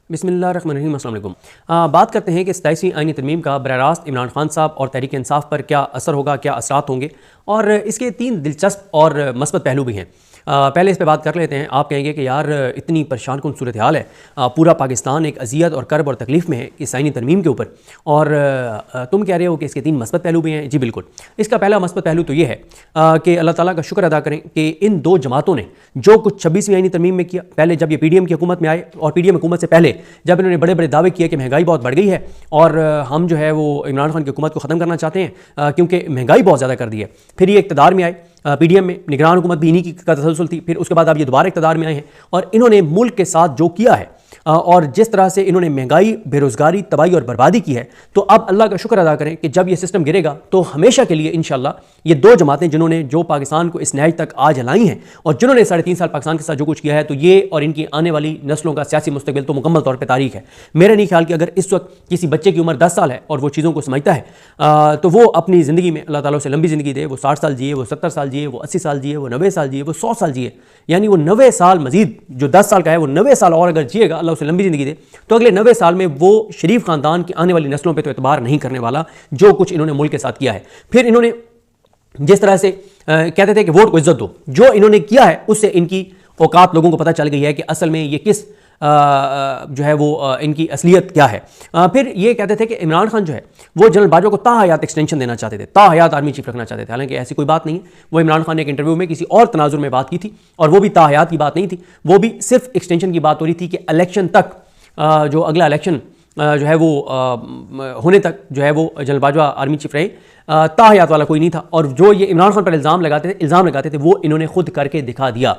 बिस्मिल्लाहिर्रहमानिर्रहीम। अस्सलाम वालेकुम। बात करते हैं कि 27वीं आईनी तरमीम का बराह रास्त इमरान खान साहब और तहरीक इंसाफ पर क्या असर होगा, क्या असरात होंगे, और इसके 3 दिलचस्प और मस्बत पहलू भी हैं। पहले इस पे बात कर लेते हैं। आप कहेंगे कि यार इतनी परेशान कुन सूरत हाल है, पूरा पाकिस्तान एक अजियत और करब और तकलीफ़ में है इस आईनी तरमीम के ऊपर, और तुम कह रहे हो कि इसके 3 मस्बत पहलू भी हैं। जी बिल्कुल। इसका पहला मस्बत पहलू तो ये है कि अल्लाह ताला का शुक्र अदा करें कि इन 2 जमातों ने जो कुछ 26वीं आईनी तरमीम में किया, पहले जब ये PDM की हुकूमत में आए और PDM हुकूमत से पहले जब इन्होंने बड़े बड़े दावे किए कि महंगाई बहुत बढ़ गई है और हम जो है वो इमरान खान की हुकूमत को ख़त्म करना चाहते हैं क्योंकि महंगाई बहुत ज़्यादा कर दी है। फिर ये इक़्तिदार में आए, PDM में निगरान हुकूमत भी इन्हीं की का तसलसल थी। फिर उसके बाद अब ये दोबारा इक़्तिदार में आए हैं और इन्होंने मुल्क के साथ जो किया है और जिस तरह से इन्होंने महंगाई, बेरोज़गारी, तबाही और बर्बादी की है, तो अब अल्लाह का शुक्र अदा करें कि जब ये सिस्टम गिरेगा तो हमेशा के लिए इंशाअल्लाह ये 2 जमातें जिन्होंने जो पाकिस्तान को इस नहज तक आज लाई हैं और जिन्होंने 3.5 साल पाकिस्तान के साथ जो कुछ किया है, तो ये और इनकी आने वाली नस्लों का सियासी मुस्तकबिल तो मुकम्मल तौर पर तारीख है। मेरा नहीं ख्याल कि अगर इस वक्त किसी बच्चे की उम्र 10 साल है और वो चीज़ों को समझता है तो वो अपनी ज़िंदगी में अल्लाह ताला उसे लंबी ज़िंदगी दे, वो 60 साल जिए, वो 70 साल जिए, वो 80 साल जिए, वो 90 साल जिए, वो 100 साल जिए, यानी वो 90 साल मजीद जो 10 साल का है वो 90 साल और अगर जिएगा, अल्लाह उसे लंबी ज़िंदगी दे, तो अगले 90 साल में वो शरीफ ख़ानदान की आने वाली नस्लों पे तो एतबार नहीं करने वाला जो कुछ इन्होंने मुल्क के साथ किया है। फिर इन्होंने जिस तरह से कहते थे कि वोट को इज्जत दो, जो इन्होंने किया है उससे इनकी औकात लोगों को पता चल गई है कि असल में ये किस जो है वो इनकी असलियत क्या है। फिर ये कहते थे कि इमरान खान जो है वो जनरल बाजवा को ताहयात एक्सटेंशन देना चाहते थे, ताहयात आर्मी चीफ रखना चाहते थे। हालांकि ऐसी कोई बात नहीं है। वो इमरान खान ने एक इंटरव्यू में किसी और तनाजुर में बात की थी और वो भी ताहयात की बात नहीं थी, वो भी सिर्फ एक्सटेंशन की बात हो रही थी कि इलेक्शन तक जो अगला इलेक्शन जो है वो होने तक जो है वो जनरल बाजवा आर्मी चीफ रहे, ताहयात वाला कोई नहीं था। और जो ये इमरान खान पर इल्ज़ाम लगाते थे वो इन्होंने खुद करके दिखा दिया।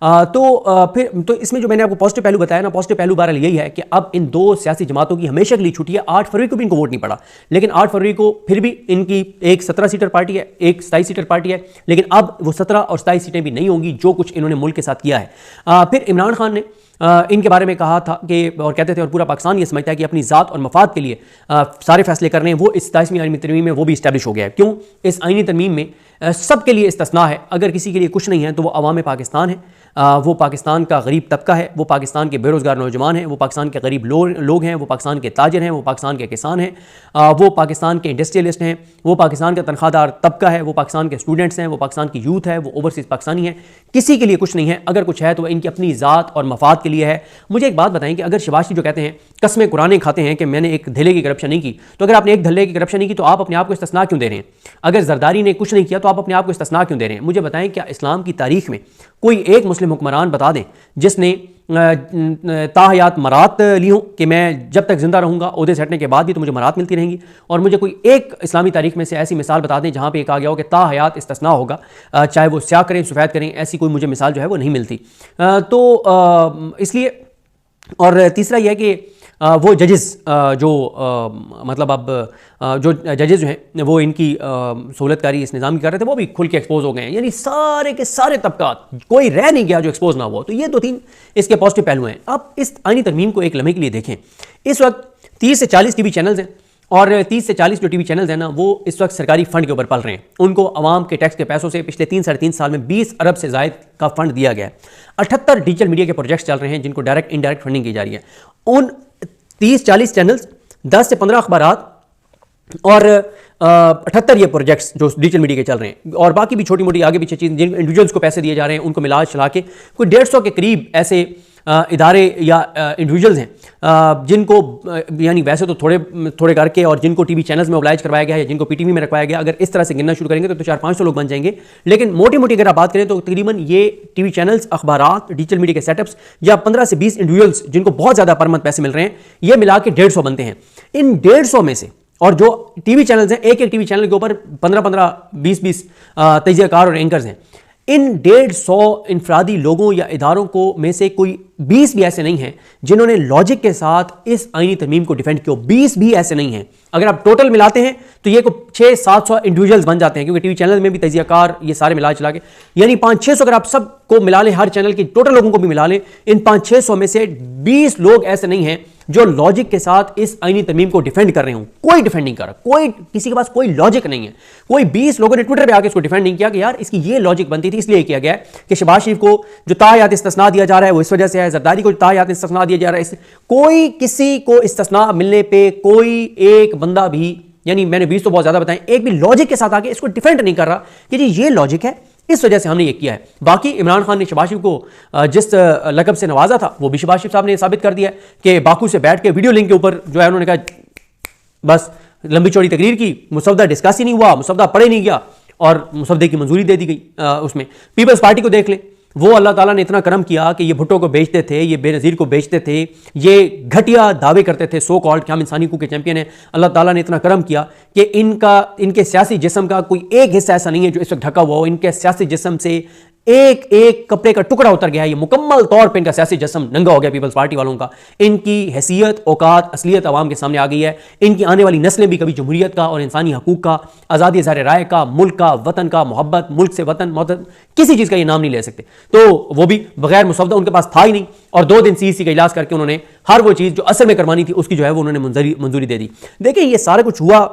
फिर तो इसमें जो मैंने आपको पॉजिटिव पहलू बताया ना, पॉजिटिव पहलू बहरहाल यही है कि अब इन 2 सियासी जमातों की हमेशा के लिए छुट्टी है। 8 फरवरी को भी इनको वोट नहीं पड़ा, लेकिन 8 फरवरी को फिर भी इनकी एक 17 सीटर पार्टी है, एक 27 सीटर पार्टी है, लेकिन अब वो 17 और 27 सीटें भी नहीं होंगी जो कुछ इन्होंने मुल्क के साथ किया है। फिर इमरान खान ने इनके बारे में कहा था कि और कहते थे और पूरा पाकिस्तान ये समझता है कि अपनी ज़ात और मफाद के लिए सारे फैसले करने हैं, वो इस 27वीं आईनी तरमीम में वो भी इस्टेब्लिश हो गया है। क्यों? इस आईनी तरमीम में सबके लिए इस्तिस्ना है। अगर किसी के लिए कुछ नहीं है तो वो अवाम पाकिस्तान है, वो पाकिस्तान का गरीब तबका है, वो पाकिस्तान के बेरोज़गार नौजवान हैं, वो पाकिस्तान के गरीब लोग हैं, वो पाकिस्तान के ताजिर हैं, वो पाकिस्तान के किसान हैं, वो पाकिस्तान के इंडस्ट्रियलिस्ट हैं, वो पाकिस्तान का तनख्वाहदार तबका है, वो पाकिस्तान के स्टूडेंट्स हैं, वो पाकिस्तान की यूथ है, वो ओवरसीज़ पाकिस्तानी है। किसी के लिए कुछ नहीं है। अगर कुछ है तो इनकी अपनी ज़ात और मफाद के लिए है। मुझे एक बात बताएं कि अगर शबाशी जो कहते हैं कसमें कुरानें खाते हैं कि मैंने एक धल्ले की करप्शन नहीं की, तो अगर आपने एक धल्ले की करप्शन नहीं की तो आप अपने आप को इस्तिस्ना क्यों दे रहे हैं? अगर जरदारी ने कुछ नहीं किया तो आप अपने आप को इस्तिस्ना क्यों दे रहे हैं? मुझे बताएं, क्या इस्लाम की तारीख में कोई एक मुस्लिम हुक्मरान बता दें जिसने ताहयात मरात ली हूँ कि मैं जब तक जिंदा रहूँगा ओहदे से हटने के बाद भी तो मुझे मरात मिलती रहेंगी? और मुझे कोई एक इस्लामी तारीख में से ऐसी मिसाल बता दें जहाँ पे कहा गया हो कि ताहयात इस्तिस्ना होगा, चाहे वो स्याह करें सफ़ेद करें, ऐसी कोई मुझे मिसाल जो है वो नहीं मिलती। तो इसलिए, और तीसरा यह है कि वो जजेस जो मतलब अब जो जजेस जो हैं वो इनकी सहूलतकारी इस निज़ाम की कर रहे थे वो भी खुल के एक्सपोज हो गए हैं, यानी सारे के सारे तबकात, कोई रह नहीं गया जो एक्सपोज ना हुआ। तो ये 2-3 इसके पॉजिटिव पहलू हैं। अब इस आईनी तरमीम को एक लम्हे के लिए देखें। इस वक्त 30 से 40 टीवी चैनल्स हैं और 30 से 40 जो टीवी चैनल्स हैं ना, वो इस वक्त सरकारी फंड के ऊपर पल रहे हैं। उनको अवाम के टैक्स के पैसों से पिछले 3-3.5 साल में 20 अरब से ज़ायद का फंड दिया गया है। 78 डिजिटल मीडिया के प्रोजेक्ट्स चल रहे हैं जिनको डायरेक्ट इनडायरेक्ट फंडिंग की जा रही है। उन 30-40 चैनल्स, 10 से 15 अखबारात और 78 ये प्रोजेक्ट्स जो डिजिटल मीडिया के चल रहे हैं, और बाकी भी छोटी मोटी आगे पीछे चीज़ जिन इंडिविजुअल्स को पैसे दिए जा रहे हैं उनको मिला चला के कोई 150 के करीब ऐसे इदारे या इंडिविजुअल्स हैं जिनको यानी वैसे तो थोड़े थोड़े करके और जिनको टीवी चैनल्स में ओब्लाइज करवाया गया है या जिनको PTV में रखवाया गया। अगर इस तरह से गिनना शुरू करेंगे तो 400-500 लोग बन जाएंगे। लेकिन मोटी मोटी अगर आप बात करें तो तकरीबन ये टीवी चैनल्स, अखबारात, डिजिटल मीडिया के सेटअप्स या 15 से 20 इंडिविजुअल्स जिनको बहुत ज़्यादा पर मंथ पैसे मिल रहे हैं, ये मिला के 150 बनते हैं। इन 150 में से, और जो टीवी चैनल्स हैं, एक टीवी चैनल के ऊपर 15-15, 20-20 तजियाकार और एंकर्स हैं। इन 150 इनफरादी लोगों या इदारों को में से कोई 20 भी ऐसे नहीं हैं जिन्होंने लॉजिक के साथ इस आईनी तरमीम को डिफेंड किया। 20 भी ऐसे नहीं हैं। अगर आप टोटल मिलाते हैं तो ये को 600-700 इंडिविजुअल्स बन जाते हैं, क्योंकि टीवी चैनल में भी तजियाकार ये सारे मिला चला के, यानी 500-600 अगर आप सबको मिला लें, हर चैनल के टोटल लोगों को भी मिला लें, इन 500-600 में से 20 लोग ऐसे नहीं हैं जो लॉजिक के साथ इस आईनी तरमीम को डिफेंड कर रहे हूं, कोई डिफेंड नहीं कर रहा, कोई किसी के पास कोई लॉजिक नहीं है। कोई 20 लोगों ने ट्विटर पे आके इसको डिफेंड नहीं किया कि यार इसकी ये लॉजिक बनती थी, इसलिए किया गया है कि शहबाज शरीफ को जो तायात इस्तिस्ना दिया जा रहा है वो इस वजह से है, जरदारी को जो तायात इस्तिस्ना दिया जा रहा है, कोई किसी को इस्तिस्ना मिलने पर कोई एक बंदा भी, यानी मैंने 20 तो बहुत ज्यादा बताएं, एक भी लॉजिक के साथ आके इसको डिफेंड नहीं कर रहा कि जी ये लॉजिक है, इस वजह से हमने ये किया है। बाकी इमरान खान ने शहबाज शरीफ को जिस लकब से नवाजा था वो भी शहबाज शरीफ साहब ने साबित कर दिया है कि बाकू से बैठ के वीडियो लिंक के ऊपर जो है उन्होंने कहा बस लंबी चौड़ी तकरीर की, मुसवदा डिस्कस ही नहीं हुआ, मुसवदा पढ़े नहीं गया और मुसवदे की मंजूरी दे दी गई। उसमें पीपल्स पार्टी को देख ले, वो अल्लाह ताला ने इतना करम किया कि ये भुट्टो को बेचते थे, ये बेनज़ीर को बेचते थे, ये घटिया दावे करते थे सो कॉल्ड कि हम इंसानी हकूक़ के चैंपियन हैं। अल्लाह ताला ने इतना करम किया कि इनके सियासी जिस्म का कोई एक हिस्सा ऐसा नहीं है जो इस वक्त ढका हुआ हो। इनके सियासी जिस्म से एक एक कपड़े का टुकड़ा उतर गया है। ये मुकम्मल तौर पर इनका सियासी जिस्म नंगा हो गया पीपल्स पार्टी वालों का। इनकी हैसियत, औकात, असलियत आवाम के सामने आ गई है। इनकी आने वाली नस्लें भी कभी जमहूरियत का और इंसानी हकूक़ का, आज़ादी ज़ाहिर राय का, मुल्क का, वतन का, मोहब्बत, मुल्क से वतन, मोहब्बत, किसी चीज़ का ये नाम नहीं ले सकते। तो वो भी बगैर मुसवदा उनके पास था ही नहीं, और 2 दिन CEC का इजलास करके उन्होंने हर वो चीज़ जो असल में करवानी थी उसकी जो है वो उन्होंने मंजूरी दे दी। देखिए ये सारा कुछ हुआ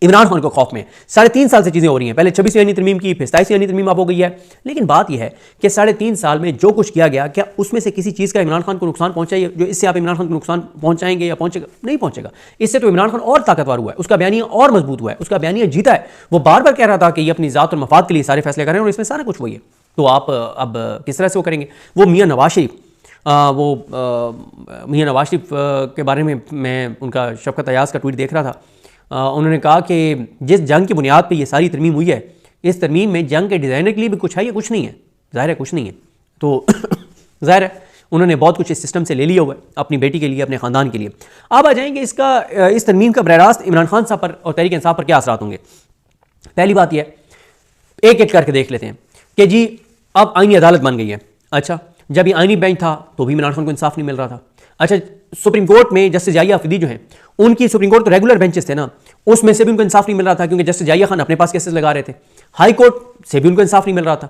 इमरान खान को खौफ में। 3.5 साल से चीज़ें हो रही हैं। पहले 26वीं आईनी तरमीम की, फिर 27वीं आईनी तरमीम अब हो गई है। लेकिन बात यह है कि 3.5 साल में जो कुछ किया गया, क्या उसमें से किसी चीज़ का इमरान खान को नुकसान पहुंचा है जो इससे आप इमरान खान को नुकसान पहुंचाएंगे या पहुंचेगा? नहीं पहुंचेगा। इससे तो इमरान खान और ताकतवर हुआ है, उसका बयानिया और मजबूत हुआ है, उसका बयानिया जीता है। वो बार बार कह रहा था कि ये अपनी ज़ात और मफाद के लिए सारे फैसले कर रहे हैं और इसमें सारा कुछ वही है। तो आप अब किस तरह से वो करेंगे? वो मियाँ नवाज शरीफ, मियाँ नवाज शरीफ के बारे में मैं उनका शफकत अयाज का ट्वीट देख रहा था। उन्होंने कहा कि जिस जंग की बुनियाद पे ये सारी तरमीम हुई है, इस तरमीम में जंग के डिज़ाइनर के लिए भी कुछ है या कुछ नहीं है? ज़ाहिर है कुछ नहीं है। तो ज़ाहिर है उन्होंने बहुत कुछ इस सिस्टम से ले लिया हुआ है अपनी बेटी के लिए, अपने ख़ानदान के लिए। अब आ जाएंगे इस तरमीम का बराह रास्त इमरान खान साहब पर और तहरीक इंसाफ पर क्या असरात होंगे। पहली बात यह है, एक एक करके देख लेते हैं कि जी अब आईनी अदालत बन गई है। अच्छा, जब ये आईनी बेंच था तो भी इमरान खान को इंसाफ नहीं मिल रहा था। अच्छा, सुप्रीम कोर्ट में जस्टिस याहिया आफरीदी जो हैं, उनकी सुप्रीम कोर्ट तो रेगुलर बेंचेस थे ना, उसमें से भी उनको इंसाफ नहीं मिल रहा था क्योंकि जस्टिस याहिया खान अपने पास केसेस लगा रहे थे। हाई कोर्ट से भी उनको इंसाफ नहीं मिल रहा था,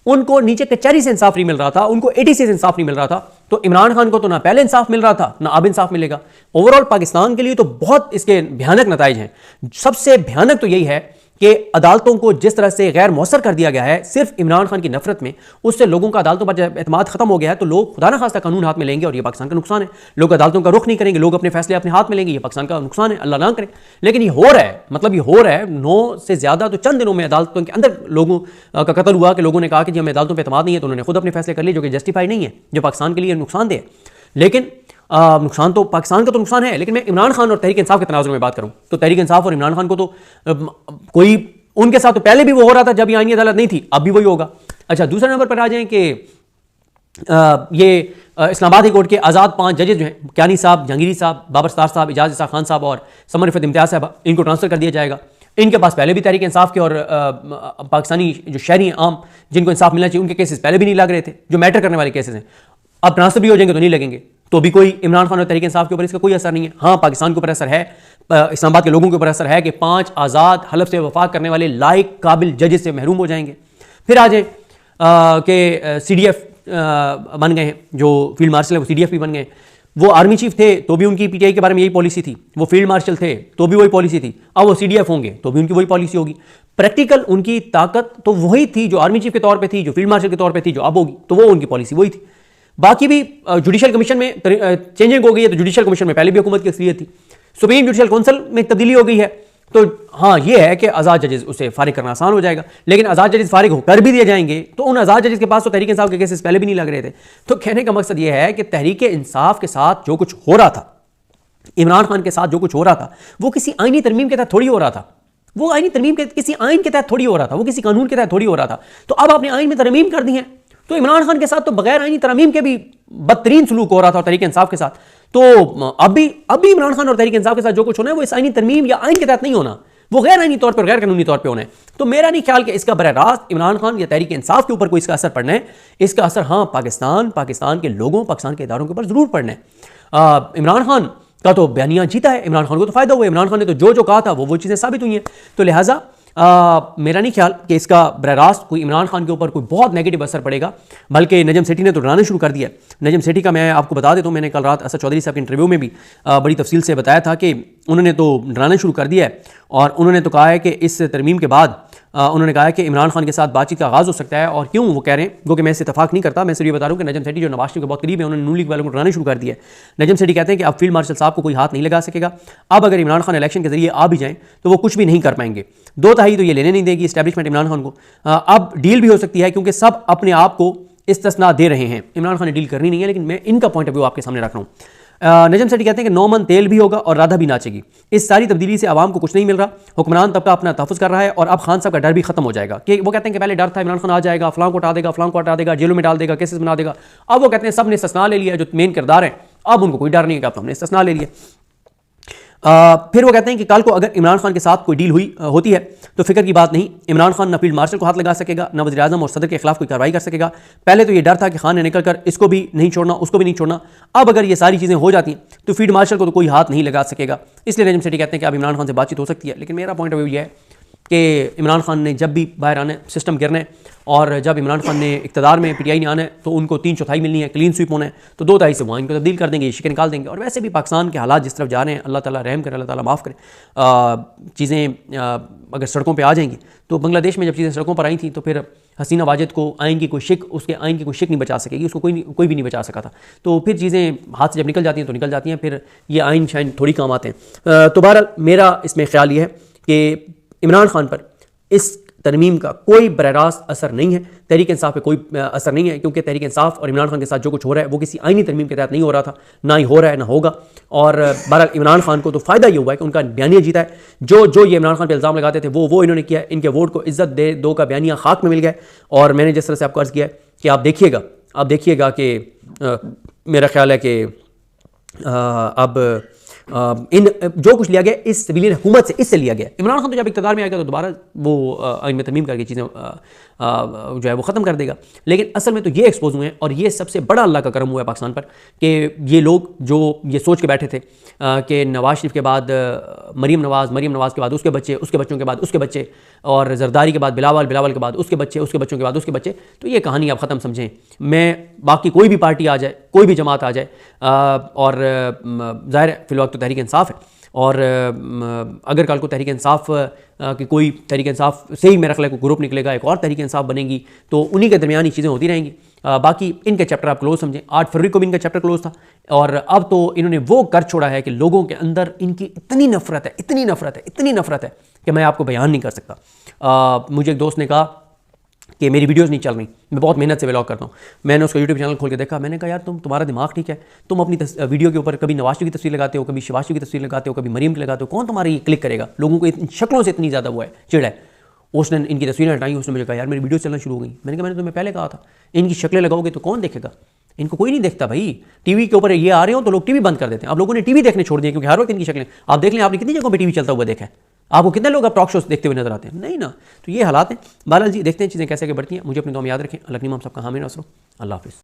उनको नीचे कचहरी से इंसाफ नहीं मिल रहा था, उनको ADC से इंसाफ नहीं मिल रहा था। तो इमरान खान को तो ना पहले इंसाफ मिल रहा था ना अब इंसाफ मिलेगा। ओवरऑल पाकिस्तान के लिए तो बहुत इसके भयानक नताइज हैं। सबसे भयानक तो यही है कि अदालतों को जिस तरह से गैर मौसर कर दिया गया है सिर्फ इमरान खान की नफरत में, उससे लोगों का अदालतों पर जब एतमाद खत्म हो गया है तो लोग खुदा न खास्ता कानून हाथ में लेंगे और ये पाकिस्तान का नुकसान है। लोग अदालतों का रुख नहीं करेंगे, लोग अपने फैसले अपने हाथ में लेंगे, ये पाकिस्तान का नुकसान है, अल्लाह ना करे। लेकिन ये हो रहा है, मतलब ये हो रहा है। 9 से ज्यादा तो चंद दिनों में अदालतों के अंदर लोगों का कत्ल हुआ कि लोगों ने कहा कि जी हमें अदालतों पर एतमाद नहीं है, तो उन्होंने खुद अपने फैसले कर लिए जो कि जस्टिफाई नहीं है, जो पाकिस्तान के लिए नुकसानदेह है। लेकिन नुकसान तो पाकिस्तान का तो नुकसान है। लेकिन मैं इमरान खान और तहरीक इंसाफ के तनाजुर में बात करूं तो तहरीक इंसाफ और इमरान खान को तो कोई, उनके साथ तो पहले भी वो हो रहा था जब ये आईनी अदालत नहीं थी, अब भी वही होगा। अच्छा, दूसरे नंबर पर आ जाएं कि ये इस्लामाबाद हाई कोर्ट के आज़ाद 5 जजेज जो हैं, क्यानी साहब, जहांगीरी साहब, बाबर सत्तार साहब, इजाज इसा खान साहब और समर रिफत इम्तियाज साहब, इनको ट्रांसफर कर दिया जाएगा। इनके पास पहले भी तहरीक इंसाफ के और पाकिस्तानी जो शहरी आम जिनको इंसाफ मिलना चाहिए उनके केसेस पहले भी नहीं लग रहे थे, जो मैटर करने वाले केसेस हैं। अब ट्रांसफर भी हो जाएंगे तो नहीं लगेंगे, तो भी कोई इमरान खान और तहरीक इंसाफ के ऊपर इसका कोई असर नहीं है। हाँ, पाकिस्तान के ऊपर असर है, इस्लामाबाद के लोगों के ऊपर असर है कि 5 आज़ाद हलफ से वफा करने वाले लायक काबिल जजेस से महरूम हो जाएंगे। फिर आ जाए कि CDF बन गए हैं, जो फील्ड मार्शल है वो CDF भी बन गए। वो आर्मी चीफ थे तो भी उनकी PTI के बारे में यही पॉलिसी थी, वो फील्ड मार्शल थे तो भी वही पॉलिसी थी, अब वो CDF होंगे तो भी उनकी वही पॉलिसी होगी। प्रैक्टिकल उनकी ताकत तो वही थी जो आर्मी चीफ के तौर पे थी, जो फील्ड मार्शल के तौर पे थी, जो अब होगी, तो वो उनकी पॉलिसी वही थी। बाकी भी जुडिशल कमीशन में चेंजिंग हो गई है, तो जुडिशल कमीशन में पहले भी हुकूमत की अक्सरियत थी। सुप्रीम जुडिशल काउंसिल में तब्दीली हो गई है, तो हाँ ये है कि आज़ाद जजेस उसे फारिग करना आसान हो जाएगा। लेकिन आज़ाद जजेस फारिग होकर भी दिए जाएंगे तो उन आज़ाद जजेस के पास तो तहरीक इंसाफ के केसेस पहले भी नहीं लग रहे थे। तो कहने का मकसद ये है कि तहरीक इंसाफ के साथ जो कुछ हो रहा था, इमरान खान के साथ जो कुछ हो रहा था, वो किसी आईनी तरमीम के तहत थोड़ी हो रहा था। वो आईनी तरमीम के किसी आइन के तहत थोड़ी हो रहा था, वो किसी कानून के तहत थोड़ी हो रहा था। तो अब आपने आइन में तरमीम कर दी है, तो इमरान खान के साथ तो बगैर आईनी तरमीम के भी बदतरीन सलूक हो रहा था तहरीक इंसाफ के साथ। तो अब भी इमरान खान और तहरीक इंसाफ के साथ जो कुछ होना है वो इस आईनी तरमीम या आइन के तहत नहीं होना, वो गैर आईनी तौर पर, गैर कानूनी तौर पर होना है। तो मेरा नहीं ख्याल कि इसका बराह रास्त इमरान खान या तहरीक इंसाफ के ऊपर कोई इसका असर पड़ना है। इसका असर हाँ पाकिस्तान के लोगों, पाकिस्तान के इदारों के ऊपर जरूर पड़ना है। इमरान खान का तो बयानिया जीता है, इमरान खान को तो फायदा हुआ, इमरान खान ने तो जो कहा था वो चीज़ें साबित हुई हैं। तो लिहाजा मेरा नहीं ख्याल कि इसका बरह रास्त कोई इमरान खान के ऊपर कोई बहुत नेगेटिव असर पड़ेगा, बल्कि नजम सेठी ने तो डराना शुरू कर दिया। नजम सेठी का मैं आपको बता देता हूँ, मैंने कल रात असद चौधरी साहब के इंटरव्यू में भी बड़ी तफसील से बताया था कि उन्होंने तो डराना शुरू कर दिया है और उन्होंने तो कहा है कि इस तरमीम के बाद उन्होंने कहा है कि इमरान खान के साथ बातचीत का आगाज़ हो सकता है। और क्यों वो कह रहे हैं, क्योंकि मैं इससे इतफाक नहीं करता, मैं सिर्फ ये बता रहा हूँ कि नजम सेठी जो नवाज शरीफ के बहुत करीब है, उन्होंने नून लीग वालों को डराना शुरू कर दिया है। नजम सेठी कहते हैं कि अब फील्ड मार्शल साहब को कोई हाथ नहीं लगा सकेगा, अब अगर इमरान खान इलेक्शन के जरिए आ भी जाएं तो वो कुछ भी नहीं कर पाएंगे। 2/3 तो ये लेने नहीं देगी इस्टेब्लिशमेंट इमरान खान को। अब डील भी हो सकती है क्योंकि सब अपने आप को इस्तिस्ना दे रहे हैं। इमरान खान ने डील करनी नहीं है, लेकिन मैं इनका पॉइंट ऑफ व्यू आपके सामने रख रहा हूँ। नजम सेठी कहते हैं कि 9 मन तेल भी होगा और राधा भी नाचेगी। इस सारी तब्दीली से आवाम को कुछ नहीं मिल रहा, हुक्मरान तबका अपना तहफ़्फ़ुज़ कर रहा है और अब खान साहब का डर भी खत्म हो जाएगा। कि वो कहते हैं कि पहले डर था इमरान खान आ जाएगा, फलां को हटा देगा, फलां को हटा देगा, जेलों में डाल देगा, केसेस बना देगा। अब वो कहते हैं सब ने इस्तिस्ना ले लिया, जो मेन किरदार है, अब उनको कोई डर नहीं है कि अब हमने इस्तिस्ना ले लिया। फिर वो कहते हैं कि कल को अगर इमरान खान के साथ कोई डील होती है तो फिक्र की बात नहीं, इमरान खान न फील्ड मार्शल को हाथ लगा सकेगा, न वज़ीर आज़म और सदर के खिलाफ कोई कार्रवाई कर सकेगा। पहले तो ये डर था कि खान ने निकल कर इसको भी नहीं छोड़ना, उसको भी नहीं छोड़ना। अब अगर ये सारी चीज़ें हो जाती हैं तो फील्ड मार्शल को तो कोई हाथ नहीं लगा सकेगा। इसलिए नजम सेठी कहते हैं कि अब इमरान खान से बातचीत हो सकती है। लेकिन मेरा पॉइंट ऑफ व्यू ये है कि इमरान खान ने जब भी बाहर आना है, सिस्टम गिरना है, और जब इमरान खान ने इक़्तिदार में PTI ने आना है तो उनको 3/4 मिलनी है, क्लीन स्वीप होना है, तो 2/3 से वहाँ इनको तब्दील कर देंगे, ये शिकन निकाल देंगे। और वैसे भी पाकिस्तान के हालात जिस तरफ जा रहे हैं, अल्लाह ताला रहम करे, अल्लाह ताला माफ़ करे। चीज़ें अगर सड़कों पर आ जाएंगी तो बांग्लादेश में जब चीज़ें सड़कों पर आई थी तो फिर हसीना वाजिद को आइन की कोई शिक, उसके आइन की कोई शिक नहीं बचा सकेगी, उसको कोई भी नहीं बचा सका था। तो फिर चीज़ें हाथ से जब निकल जाती हैं तो निकल जाती हैं, फिर ये आइन शाइन थोड़ी काम आते हैं। तो बहरहाल मेरा इसमें ख्याल ये है कि इमरान खान पर इस तरमीम का कोई बरह रास्त असर नहीं है, तहरीक इंसाफ पे कोई असर नहीं है, क्योंकि तहरीक इंसाफ और इमरान खान के साथ जो कुछ हो रहा है वो किसी आइनी तरमीम के तहत नहीं हो रहा था, ना ही हो रहा है, ना होगा। और बहरहाल इमरान खान को तो फ़ायदा ये हुआ है कि उनका बयानिया जीता है। जो ये इमरान खान पर इल्ज़ाम लगाते थे वो इन्होंने किया है। इनके वोट को इज्जत दो का बयानिया खाक में मिल गया। और मैंने जिस तरह से आपको अर्ज़ किया है कि आप देखिएगा कि मेरा ख्याल है कि अब इन जो कुछ लिया गया इस सिविलियन हुकूमत से, इससे लिया गया। इमरान खान तो जब इक़्तिदार में आएगा तो दोबारा वो आइन में तरमीम करके चीज़ें जो है वो ख़त्म कर देगा। लेकिन असल में तो ये एक्सपोज हुए हैं और ये सबसे बड़ा अल्लाह का करम हुआ है पाकिस्तान पर कि ये लोग जो ये सोच के बैठे थे कि नवाज शरीफ के बाद मरीम नवाज के बाद उसके बच्चों के बाद उसके बच्चे, और जरदारी के बाद बिलावल के बाद उसके बच्चों के बाद उसके बच्चे, तो ये कहानी आप ख़त्म समझें। मैं बाकी कोई भी पार्टी आ जाए, कोई भी जमात आ जाए, और ज़ाहिर है फिलहाल तो तहरीक इंसाफ है, और अगर कल को तहरीक इंसाफ कि कोई तहरीक इंसाफ से ही मेरा ख्याल है ग्रुप निकलेगा, एक और तहरीक इंसाफ बनेगी, तो उन्हीं के दरमियान ही चीज़ें होती रहेंगी। बाकी इनके चैप्टर आप क्लोज समझें। 8 फरवरी को भी इनका चैप्टर क्लोज था, और अब तो इन्होंने वो कर छोड़ा है कि लोगों के अंदर इनकी इतनी नफरत है कि मैं आपको बयान नहीं कर सकता। मुझे एक दोस्त ने कहा कि मेरी वीडियोस नहीं चल रही, मैं बहुत मेहनत से व्लॉग करता हूँ। मैंने उसका यूट्यूब चैनल खोल के देखा, मैंने कहा यार तुम्हारा दिमाग ठीक है, तुम अपनी वीडियो के ऊपर कभी नवाज शरीफ की तस्वीर लगाते हो, कभी शिवाज शरीफ की तस्वीर लगाते हो, कभी मरीम की लगाते हो, कौन तुम्हारी ये क्लिक करेगा? लोगों को इन शक्लों से इतनी ज़्यादा वो है चिड़ है। उसने इनकी तस्वीरें हटाई, उसने मुझे कहा यार मेरी वीडियो चलना शुरू हो गई। मैंने कहा मैंने तुम्हें पहले कहा था, इनकी शक्लें लगाओगे तो कौन देखेगा? इनको कोई नहीं देखता भाई। टीवी के ऊपर ये आ रहे हो तो लोग टीवी बंद कर देते हैं। अब लोगों ने टीवी देखने छोड़ दिया क्योंकि हर वक्त इनकी शक्लें आप देख लें, आपने कितनी जगहों पर टीवी चलता हुआ देखा है? आपको कितने लोग अब टॉक शोज देखते हुए नजर आते हैं? नहीं ना। तो ये हालात हैं। बहरहाल जी देखते हैं चीज़ें कैसे आगे बढ़ती हैं। मुझे अपनी दुआ में याद रखें। अल्लाह हम सबका हामी नसरो। अल्लाह हाफिज़।